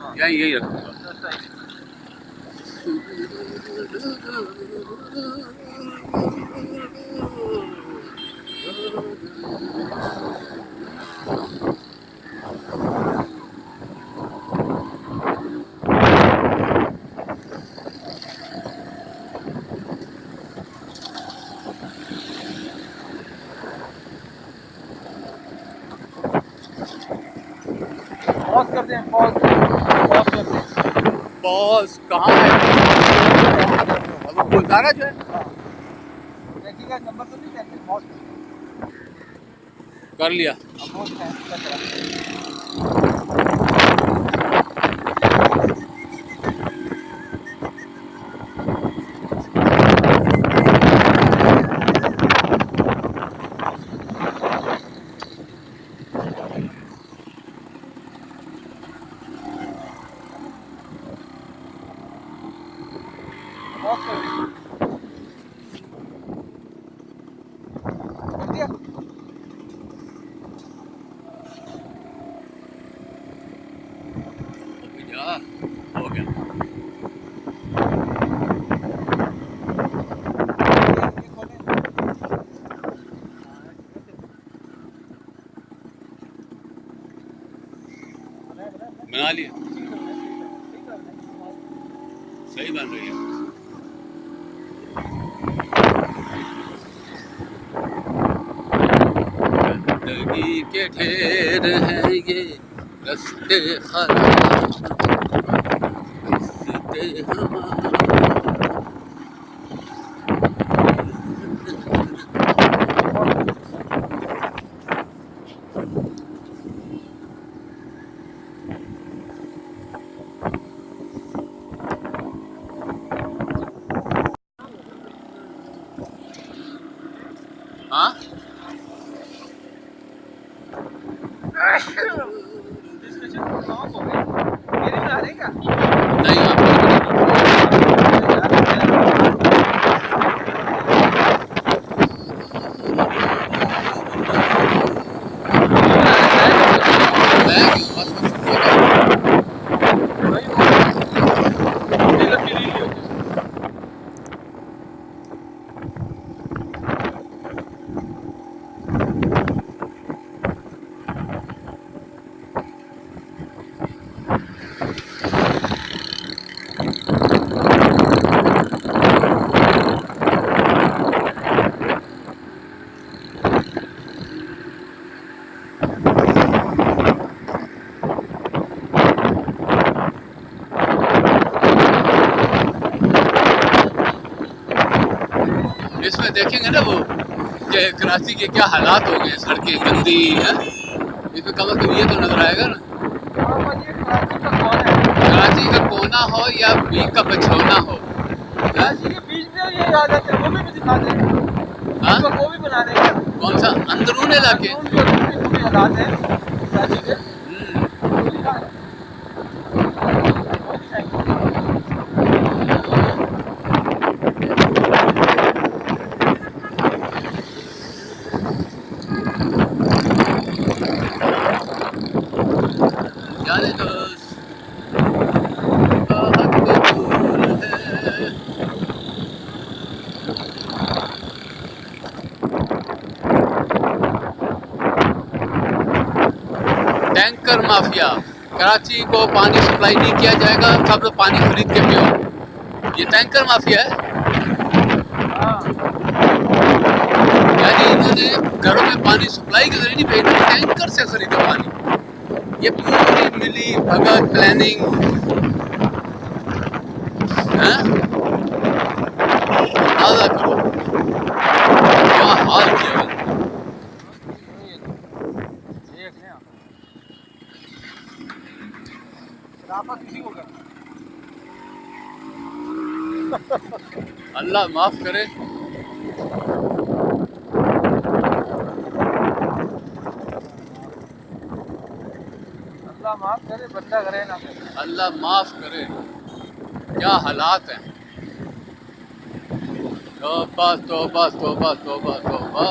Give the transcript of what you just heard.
यही रखूँगा। पॉज करते हैं, पॉज करते हैं। बॉस कहाँ है? अब वो उतारा जो है ट्रैकिंग का नंबर तो नहीं कहते, पॉज कर लिया। पॉज है पॉज कर दिया। भैया हो गया। बना लिया, सही बन रही है। गंदगी के ढेर हैं ये रस्ते खराब, रस्ते हमारे। हाँ नहीं, इसमें देखेंगे ना वो कि कराची के क्या हालात हो गए, सड़कें गंदी हैं। इसमें कम से कम ये तो नजर आएगा ना, कराची का कोना हो या बीच का बछौना हो। कराची के बीच में ये आ जाते हैं, वो भी दिखा दें। हाँ, वो भी बना देंगे। कौन सा अंदरून इलाके? जो भी हालात हैं कराची के, वो दिखा दें। जाने दो, बहुत दूर है। टैंकर माफिया, कराची को पानी सप्लाई नहीं किया जाएगा, सब लोग पानी खरीद के पियो। ये टैंकर माफिया है। यानी इन्होंने घरों में पानी सप्लाई के जरिए नहीं भेजना, टैंकर से खरीदो पानी। ये पूरी मिली भगत प्लानिंग है। अंदाजा करो क्या हाल किया है। किसी को करना। अल्लाह माफ करे। अल्लाह माफ करे, बंदा करे ना करे। अल्लाह माफ करे, क्या हालात हैं। तौबा तौबा तौबा तौबा तौबा।